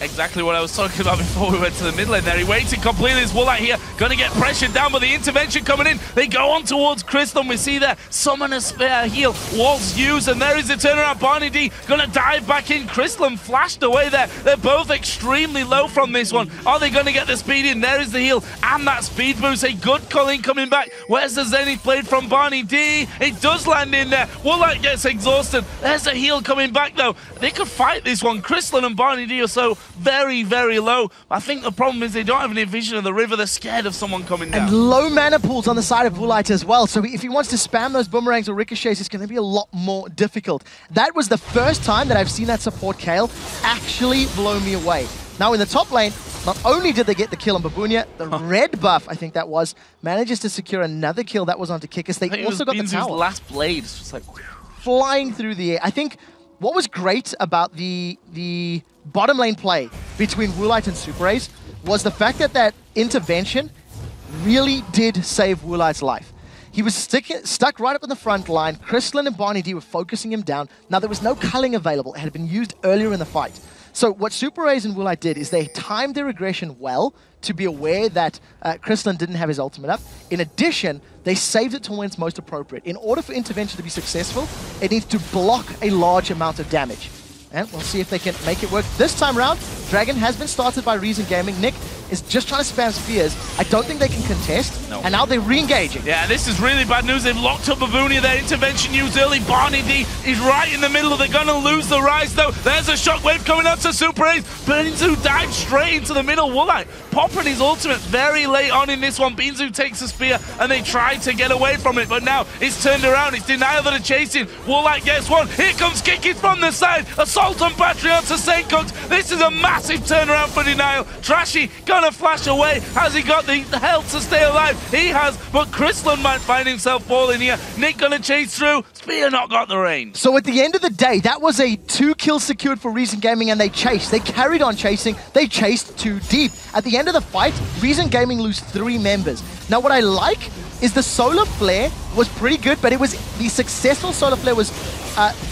Exactly what I was talking about before we went to the mid lane there. He waited completely. His Woolite here, going to get pressured down, but the intervention coming in. They go on towards Krislund. We see there, summon a spare heal was used, and there is the turnaround. BarneyD going to dive back in. Krislund flashed away there. They're both extremely low from this one. Are they going to get the speed in? There is the heal and that speed boost. A good calling coming back. Where's the Zenith blade from BarneyD? It does land in there. Woolite gets exhausted. There's a heal coming back though. They could fight this one. Krislund and BarneyD are so very, very low. I think the problem is they don't have any vision of the river. They're scared of someone coming down. And low mana pools on the side of Woolite as well. So if he wants to spam those boomerangs or ricochets, it's going to be a lot more difficult. That was the first time that I've seen that support Kayle actually blow me away. Now in the top lane, not only did they get the kill on Babunia, the red buff, I think that was, manages to secure another kill that was onto Kikis. They also got the tower. Last blade. It's just like flying through the air. I think what was great about the bottom lane play between Woolite and Super Ace was the fact that that intervention really did save Woolite's life. He was stuck right up in the front line. Krislund and BarneyD were focusing him down. Now, there was no culling available. It had been used earlier in the fight. So what Super Ace and Woolite did is they timed their aggression well to be aware that Krislund didn't have his ultimate up. In addition, they saved it to when it's most appropriate. In order for intervention to be successful, it needs to block a large amount of damage. And we'll see if they can make it work. This time round, Dragon has been started by Reason Gaming. Nick is just trying to spam spears. I don't think they can contest. No. And now they're re-engaging. Yeah, this is really bad news. They've locked up Babunia. Their intervention used early. BarneyD is right in the middle. They're going to lose the rise, though. There's a shockwave coming up to Super Ace. beansu dives straight into the middle. Woolite popping his ultimate very late on in this one. beansu takes the spear, and they try to get away from it. But now it's turned around. It's Denial that are chasing. Woolite gets one. Here comes Kikis from the side. Assault and battery onto Sencux. This is a massive turnaround for Denial. Trashy gonna flash away. Has he got the health to stay alive? He has, but Krislund might find himself falling here. Nick gonna chase through. Spear not got the range. So at the end of the day, that was a 2 kills secured for Reason Gaming, and they chased. They carried on chasing. They chased too deep. At the end of the fight, Reason Gaming lose 3 members. Now what I like is the solar flare was pretty good, but it was the successful solar flare was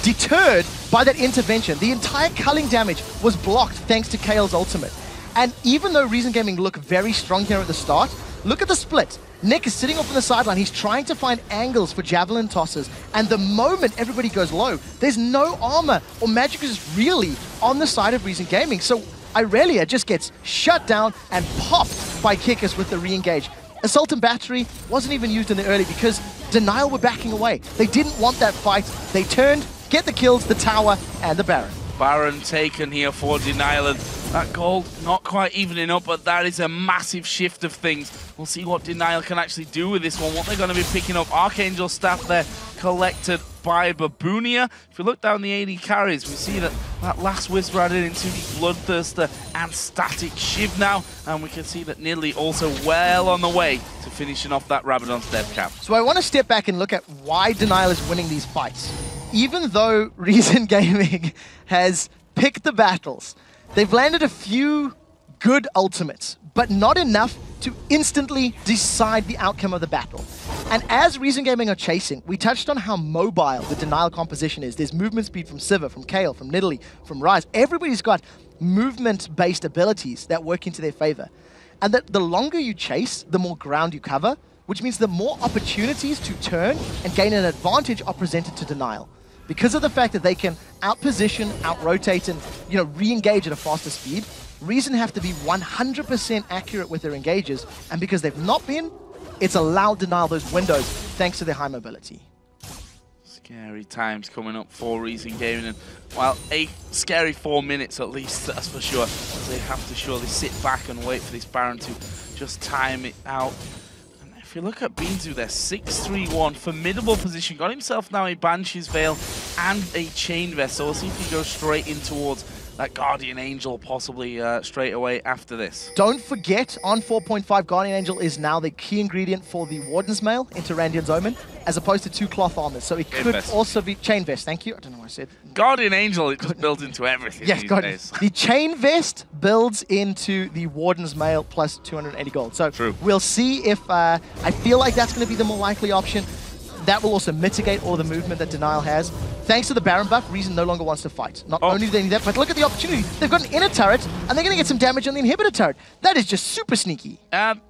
deterred by that intervention. The entire culling damage was blocked thanks to Kayle's ultimate. And even though Reason Gaming look very strong here at the start, look at the split. Nick is sitting off on the sideline. He's trying to find angles for javelin tosses. And the moment everybody goes low, there's no armor or magic is really on the side of Reason Gaming. So Irelia just gets shut down and popped by Kikis with the re-engage. Assault and Battery wasn't even used in the early because Denial were backing away. They didn't want that fight. They turned, get the kills, the tower, and the Baron. Baron taken here for Denial, and that gold not quite evening up, but that is a massive shift of things. We'll see what Denial can actually do with this one, what they're going to be picking up. Archangel Staff there collected by Babunia. If we look down the AD carries, we see that last Whisper added into the Bloodthirster and Static Shiv now, and we can see that Nidalee also well on the way to finishing off that Rabadon's death cap. So I want to step back and look at why Denial is winning these fights. Even though Reason Gaming has picked the battles, they've landed a few good ultimates, but not enough to instantly decide the outcome of the battle. And as Reason Gaming are chasing, we touched on how mobile the Denial composition is. There's movement speed from Sivir, from Kayle, from Nidalee, from Ryze. Everybody's got movement-based abilities that work into their favor. And that the longer you chase, the more ground you cover, which means the more opportunities to turn and gain an advantage are presented to Denial. Because of the fact that they can out-position, out-rotate, and re-engage at a faster speed, Reason have to be 100% accurate with their engages, and because they've not been, it's allowed Denial those windows thanks to their high mobility. Scary times coming up for Reason Gaming, and well, a scary 4 minutes at least, that's for sure. They have to surely sit back and wait for this Baron to just time it out. And if you look at beansu, they're 6-3-1, formidable position, got himself now a Banshee's Veil and a Chain Vest, so we'll see if he goes straight in towards that Guardian Angel possibly straight away after this. Don't forget, on 4.5, Guardian Angel is now the key ingredient for the Warden's Mail into Randian's Omen, as opposed to 2 cloth armors. So it could also be Chain Vest. Thank you. I don't know what I said. Guardian Angel, it just builds into everything these days. The Chain Vest builds into the Warden's Mail plus 280 gold. So we'll see if I feel like that's going to be the more likely option. That will also mitigate all the movement that Denial has. Thanks to the Baron buff, Reason no longer wants to fight. Not only do they need that, but look at the opportunity. They've got an inner turret, and they're going to get some damage on the inhibitor turret. That is just super sneaky.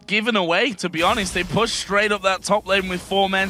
Given away, to be honest. They push straight up that top lane with 4 men.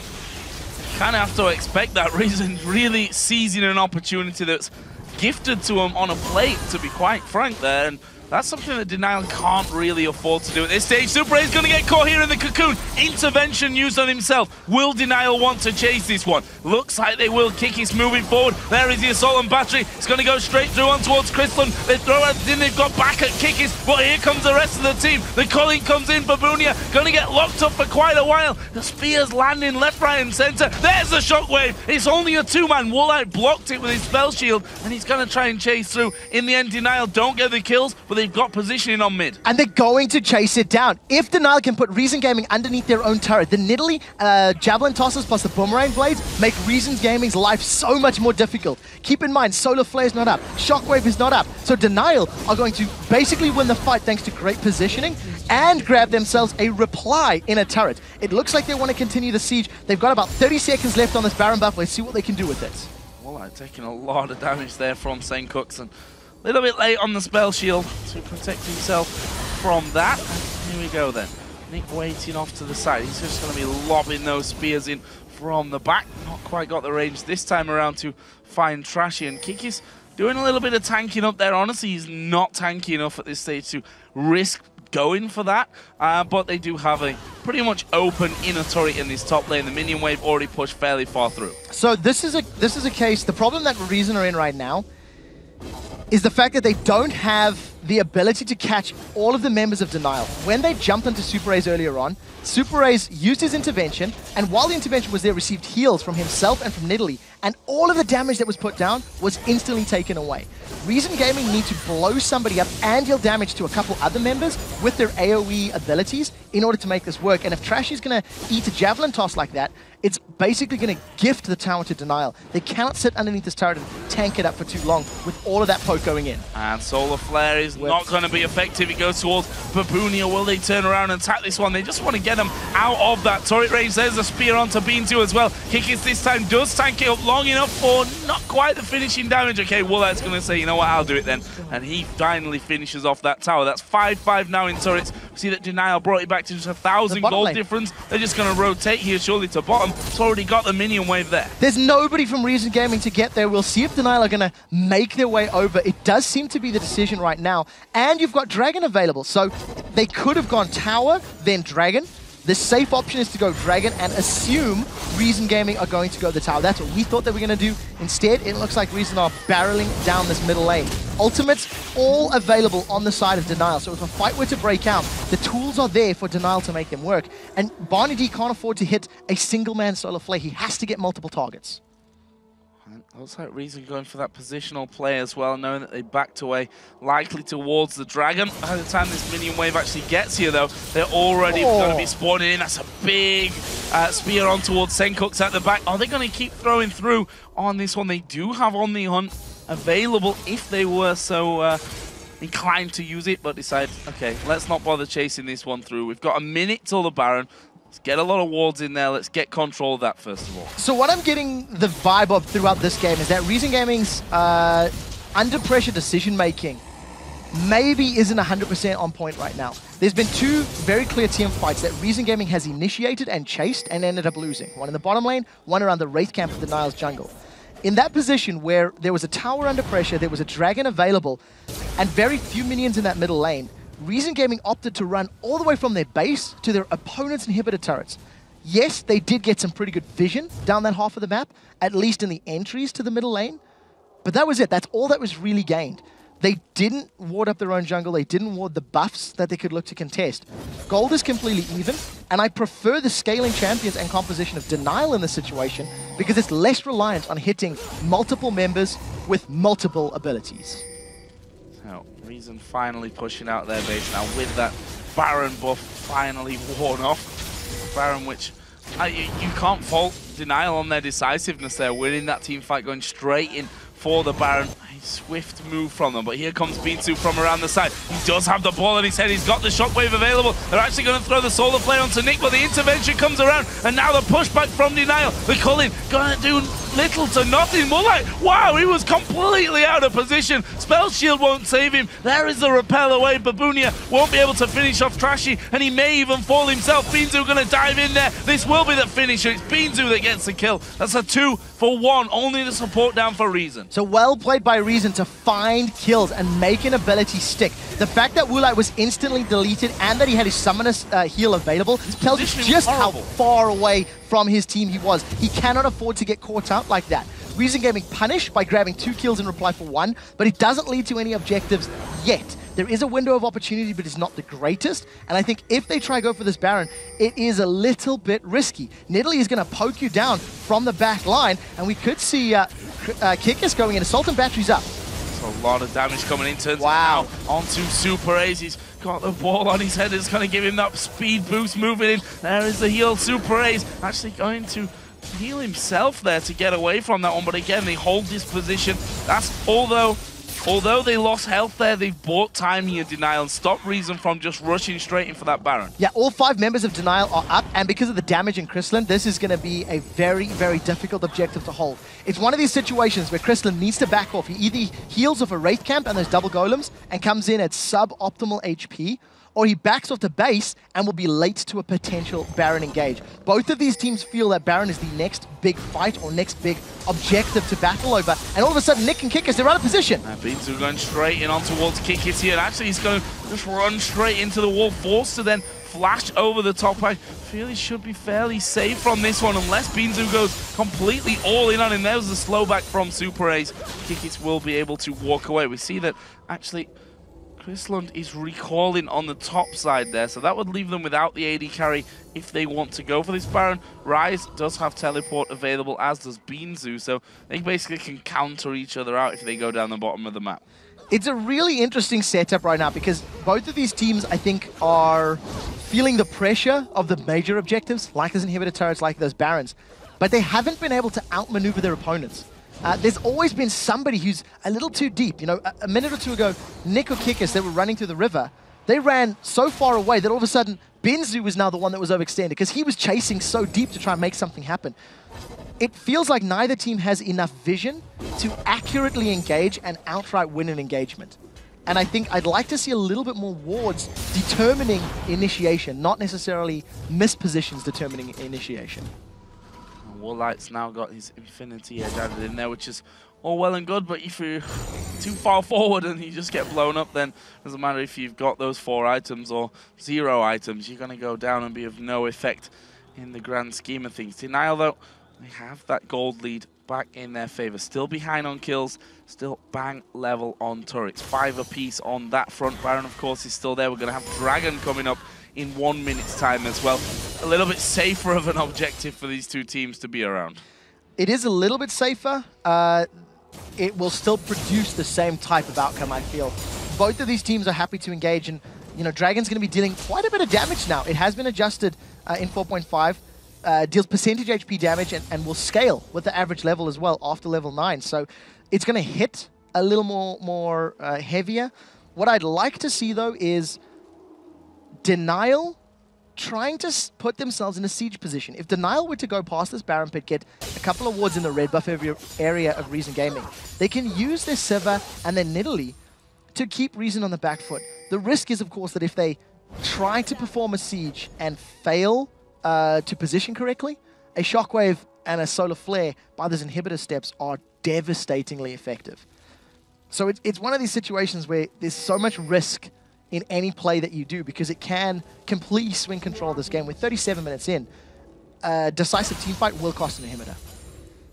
Kind of have to expect that. Reason really seizing an opportunity that's gifted to them on a plate, to be quite frank there. And that's something that Denial can't really afford to do at this stage. Super is going to get caught here in the cocoon. Intervention used on himself. Will Denial want to chase this one? Looks like they will. Kikis moving forward. There is the Assault and Battery. It's going to go straight through on towards Krislund. They throw everything they've got back at Kikis, but here comes the rest of the team. The calling comes in. Babunia going to get locked up for quite a while. The spears landing left, right, and center. There's the shockwave. It's only a 2-man. Woolite blocked it with his spell shield, and he's going to try and chase through. In the end, Denial don't get the kills, but they've got positioning on mid. And they're going to chase it down. If Denial can put Reason Gaming underneath their own turret, the Nidalee Javelin Tosses plus the Boomerang Blades make Reason Gaming's life so much more difficult. Keep in mind, Solar Flare's not up. Shockwave is not up. So Denial are going to basically win the fight thanks to great positioning and grab themselves a reply in a turret. It looks like they want to continue the siege. They've got about 30 seconds left on this Baron buff. Let's see what they can do with it. Well, I'm taking a lot of damage there from Sencux, and a little bit late on the spell shield to protect himself from that. And here we go then. Nick waiting off to the side. He's just going to be lobbing those spears in from the back. Not quite got the range this time around to find Trashy, and Kikis doing a little bit of tanking up there. Honestly, he's not tanky enough at this stage to risk going for that, but they do have a pretty much open inner turret in this top lane. The minion wave already pushed fairly far through. So this is a case. The problem that Reason are in right now is the fact that they don't have the ability to catch all of the members of Denial. When they jumped onto Super Raze earlier on, Super Raze used his intervention, and while the intervention was there, received heals from himself and from Nidalee, and all of the damage that was put down was instantly taken away. Reason Gaming need to blow somebody up and deal damage to a couple other members with their AoE abilities in order to make this work. And if Trashy's going to eat a Javelin Toss like that, it's basically going to gift the tower to Denial. They cannot sit underneath this turret and tank it up for too long with all of that poke going in. And Solar Flare is not going to be effective. It goes towards Babunia. Will they turn around and attack this one? They just want to get them out of that turret range. There's a spear onto beansu as well. Kikis this time does tank it up long enough for not quite the finishing damage. Okay, Woolite's going to say, you know what, I'll do it then. And he finally finishes off that tower. That's 5-5 now in turrets. We see that Denial brought it back to just 1,000 gold difference. They're just going to rotate here surely to bottom. It's already got the minion wave there. There's nobody from Reason Gaming to get there. We'll see if Denial are going to make their way over. It does seem to be the decision right now. And you've got Dragon available. So they could have gone tower, then Dragon. The safe option is to go Dragon and assume Reason Gaming are going to go the tower. That's what we thought they were going to do. Instead, it looks like Reason are barreling down this middle lane. Ultimates all available on the side of Denial. So if a fight were to break out, the tools are there for Denial to make them work. And BarneyD can't afford to hit a single-man solo flare. He has to get multiple targets. Looks like Reason going for that positional play as well, knowing that they backed away likely towards the dragon. By the time this minion wave actually gets here, though, they're already going to be spawning in. That's a big spear on towards Sencux at the back. Are they going to keep throwing through on this one? They do have On the Hunt available if they were so inclined to use it, but decide, okay, let's not bother chasing this one through. We've got a minute till the Baron. Let's get a lot of wards in there. Let's get control of that first of all. So what I'm getting the vibe of throughout this game is that Reason Gaming's under pressure decision making maybe isn't 100% on point right now. There's been two very clear team fights that Reason Gaming has initiated and chased and ended up losing. One in the bottom lane, one around the Wraith camp of the Nile's jungle. In that position where there was a tower under pressure, there was a dragon available, and very few minions in that middle lane, Reason Gaming opted to run all the way from their base to their opponent's inhibitor turrets. Yes, they did get some pretty good vision down that half of the map, at least in the entries to the middle lane, but that was it. That's all that was really gained. They didn't ward up their own jungle. They didn't ward the buffs that they could look to contest. Gold is completely even, and I prefer the scaling champions and composition of Denial in this situation because it's less reliant on hitting multiple members with multiple abilities. So, Reason finally pushing out their base now with that Baron buff finally worn off. Baron, which you can't fault Denial on their decisiveness there, winning that team fight, going straight in for the Baron. A swift move from them, but here comes beansu from around the side. He does have the ball on his head. He's got the shockwave available. They're actually going to throw the solar flare onto Nick, but the intervention comes around, and now the pushback from Denial. The Cullen going to do little to nothing. Woolite, wow, he was completely out of position. Spell Shield won't save him. There is the repel away. Babunia won't be able to finish off Trashy, and he may even fall himself. beansu going to dive in there. This will be the finisher. It's beansu that gets the kill. That's a 2-for-1. Only the support down for Reason. So well played by Reason to find kills and make an ability stick. The fact that Woolite was instantly deleted and that he had his Summoner's heal available tells us just how far away from his team he was. He cannot afford to get caught out like that. Reason Gaming punished by grabbing 2 kills in reply for 1, but it doesn't lead to any objectives yet. There is a window of opportunity, but it's not the greatest. And I think if they try go for this Baron, it is a little bit risky. Nidalee is going to poke you down from the back line, and we could see Kikis going in. Assault and batteries up. So a lot of damage coming in. Turns wow onto Super Ace. He's got the ball on his head. It's going to give him that speed boost moving in. There is the heal. Super Ace actually going to heal himself there to get away from that one. But again, they hold this position. That's although they lost health there, they've bought time here, Denial, and stopped Reason from just rushing straight in for that Baron. Yeah, all 5 members of Denial are up, and because of the damage in Krislund, this is going to be a very, very difficult objective to hold. It's one of these situations where Krislund needs to back off. He either heals off a Wraith Camp and those double golems and comes in at sub-optimal HP, or he backs off the base and will be late to a potential Baron engage. Both of these teams feel that Baron is the next big fight or next big objective to battle over, and all of a sudden Nick and Kikis, they're out of position. beansu going straight in on towards Kikis here, and actually he's going to just run straight into the wall, forced to then flash over the top. I feel he should be fairly safe from this one, unless beansu goes completely all in on him. There's the slow back from Super Ace. Kikis will be able to walk away. We see that actually Krislund is recalling on the top side there, so that would leave them without the AD carry if they want to go for this Baron. Rise does have teleport available, as does beansu, so they basically can counter each other out if they go down the bottom of the map. It's a really interesting setup right now because both of these teams, I think, are feeling the pressure of the major objectives, like those inhibitor turrets, like those Barons, but they haven't been able to outmaneuver their opponents. There's always been somebody who's a little too deep. You know, a minute or two ago, Nick or Kikis, they were running through the river. They ran so far away that all of a sudden, beansu was now the one that was overextended because he was chasing so deep to try and make something happen. It feels like neither team has enough vision to accurately engage and outright win an engagement. And I think I'd like to see a little bit more wards determining initiation, not necessarily mispositions determining initiation. Woolite's now got his Infinity Edge added in there, which is all well and good, but if you're too far forward and you just get blown up, then it doesn't matter if you've got those 4 items or 0 items, you're going to go down and be of no effect in the grand scheme of things. Denial, though, they have that gold lead back in their favor. Still behind on kills, still bang level on turrets. 5 apiece on that front. Baron, of course, is still there. We're going to have Dragon coming up in 1 minute's time as well. A little bit safer of an objective for these two teams to be around. It is a little bit safer. It will still produce the same type of outcome, I feel. Both of these teams are happy to engage, and you know, Dragon's going to be dealing quite a bit of damage now. It has been adjusted in 4.5, deals percentage HP damage and will scale with the average level as well after level 9. So it's going to hit a little more heavier. What I'd like to see, though, is Denial trying to put themselves in a siege position. If Denial were to go past this Baron pit, get a couple of wards in the red buff area of Reason Gaming, they can use their Sivir and their Nidalee to keep Reason on the back foot. The risk is, of course, that if they try to perform a siege and fail to position correctly, a Shockwave and a Solar Flare by those inhibitor steps are devastatingly effective. So it's one of these situations where there's so much risk in any play that you do because it can completely swing control of this game. With 37 minutes in, a decisive teamfight will cost an inhibitor.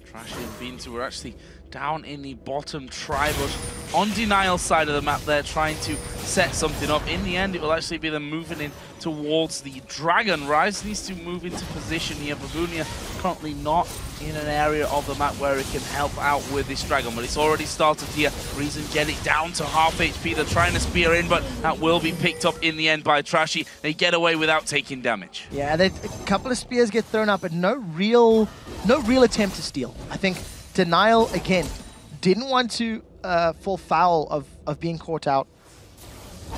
Trashy and beansu were actually down in the bottom tri-bush on Denial's side of the map there, trying to set something up. In the end, it will actually be them moving in towards the Dragon. Rise needs to move into position here. Babunia currently not in an area of the map where it can help out with this Dragon, but it's already started here. Reason get it down to half HP. They're trying to spear in, but that will be picked up in the end by Trashy. They get away without taking damage. Yeah, a couple of spears get thrown up, but no real attempt to steal. I think Denial, again, didn't want to fall foul of being caught out.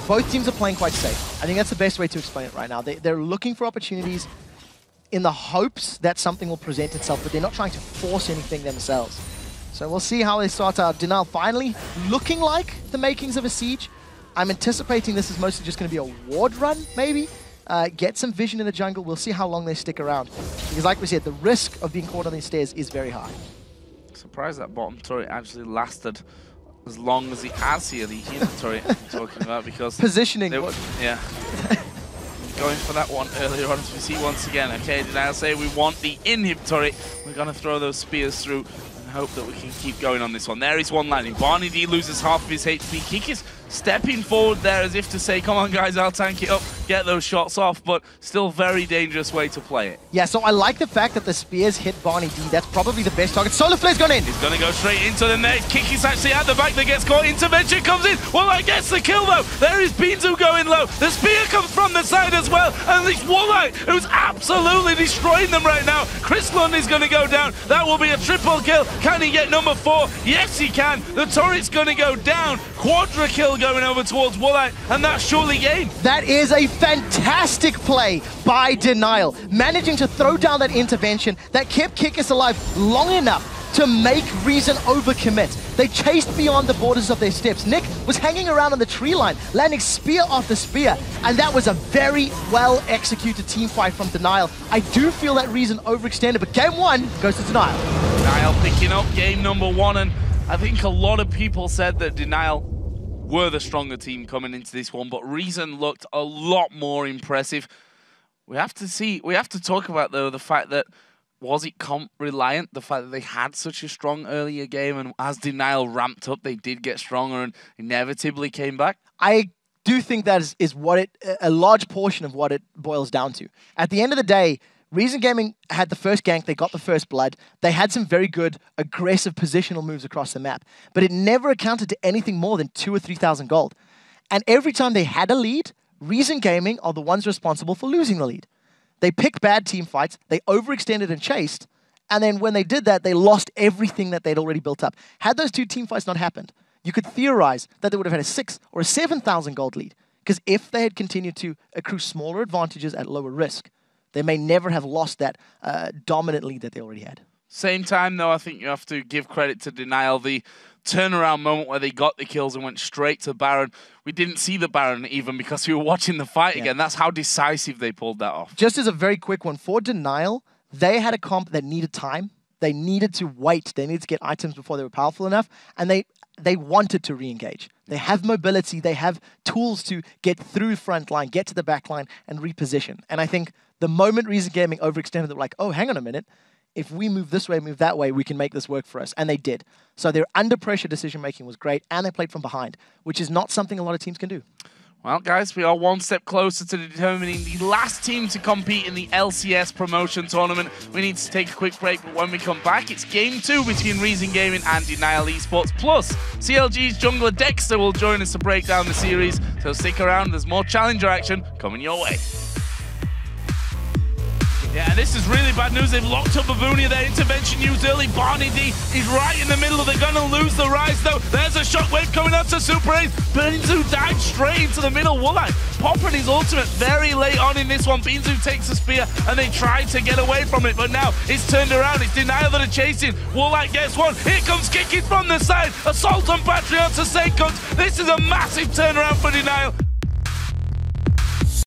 Both teams are playing quite safe. I think that's the best way to explain it right now. They're looking for opportunities in the hopes that something will present itself, but they're not trying to force anything themselves. So we'll see how they start out. Denial finally looking like the makings of a siege. I'm anticipating this is mostly just going to be a ward run, maybe. Get some vision in the jungle. We'll see how long they stick around. Because like we said, the risk of being caught on these stairs is very high. Surprised that bottom turret actually lasted as long as it has here, the inhib turret I'm talking about, because... Positioning. Yeah. Going for that one earlier on, as we see once again. Okay, did I say we want the inhib turret? We're going to throw those spears through and hope that we can keep going on this one. There is one landing. BarneyD loses half of his HP. Kikis stepping forward there as if to say, come on guys, I'll tank it up, get those shots off, but still very dangerous way to play it. Yeah, so I like the fact that the spears hit BarneyD. That's probably the best target. Solar Flare's gone in. He's going to go straight into the net. Kikis actually at the back that gets caught. Intervention comes in. Well, I gets the kill though. There is beansu going low. The spear comes from the side as well. And it's Woolite who's absolutely destroying them right now. Krislund is going to go down. That will be a triple kill. Can he get number 4? Yes, he can. The turret's going to go down. Quadra kill going over towards Woolite, and that's surely game. That is a fantastic play by Denial, managing to throw down that intervention that kept Kikis alive long enough to make Reason overcommit. They chased beyond the borders of their steps. Nick was hanging around on the tree line, landing spear after spear, and that was a very well-executed team fight from Denial. I do feel that Reason overextended, but game 1 goes to Denial. Denial picking up game number 1, and I think a lot of people said that Denial were the stronger team coming into this one, but Reason looked a lot more impressive. We have to talk about, though, the fact that, was it comp reliant, the fact that they had such a strong earlier game, and as Denial ramped up, they did get stronger and inevitably came back? I do think that is what a large portion of what it boils down to. At the end of the day, Reason Gaming had the first gank, they got the first blood, they had some very good aggressive positional moves across the map, but it never accounted to anything more than 2,000 or 3,000 gold. And every time they had a lead, Reason Gaming are the ones responsible for losing the lead. They picked bad team fights, they overextended and chased, and then when they did that, they lost everything that they'd already built up. Had those 2 team fights not happened, you could theorize that they would have had a 6,000 or a 7,000 gold lead, because if they had continued to accrue smaller advantages at lower risk, they may never have lost that dominant lead that they already had. Same time, though, I think you have to give credit to Denial. The turnaround moment where they got the kills and went straight to Baron. We didn't see the Baron even because we were watching the fight again. That's how decisive they pulled that off. Just as a very quick one, for Denial, they had a comp that needed time. They needed to wait. They needed to get items before they were powerful enough, and they wanted to re-engage. They have mobility. They have tools to get through front line, get to the back line, and reposition. And I think the moment Reason Gaming overextended, they were like, oh, hang on a minute. if we move this way, move that way, we can make this work for us. And they did. So their under pressure decision making was great, and they played from behind, which is not something a lot of teams can do. Well, guys, we are one step closer to determining the last team to compete in the LCS promotion tournament. We need to take a quick break, but when we come back, it's Game 2 between Reason Gaming and DNL Esports. Plus, CLG's jungler Dexter will join us to break down the series. So stick around, there's more Challenger action coming your way. Yeah, and this is really bad news. They've locked up Babunia. Their intervention used early. BarneyD is right in the middle. They're going to lose the rise, though. There's a shockwave coming out to Super Ace. beansu dives straight into the middle. Woolite popping his ultimate very late on in this one. beansu takes the spear, and they try to get away from it, but now it's turned around. It's DNL that are chasing. Woolite gets one. Here comes Kikis from the side. Assault on Patreon to Sencux. This is a massive turnaround for DNL.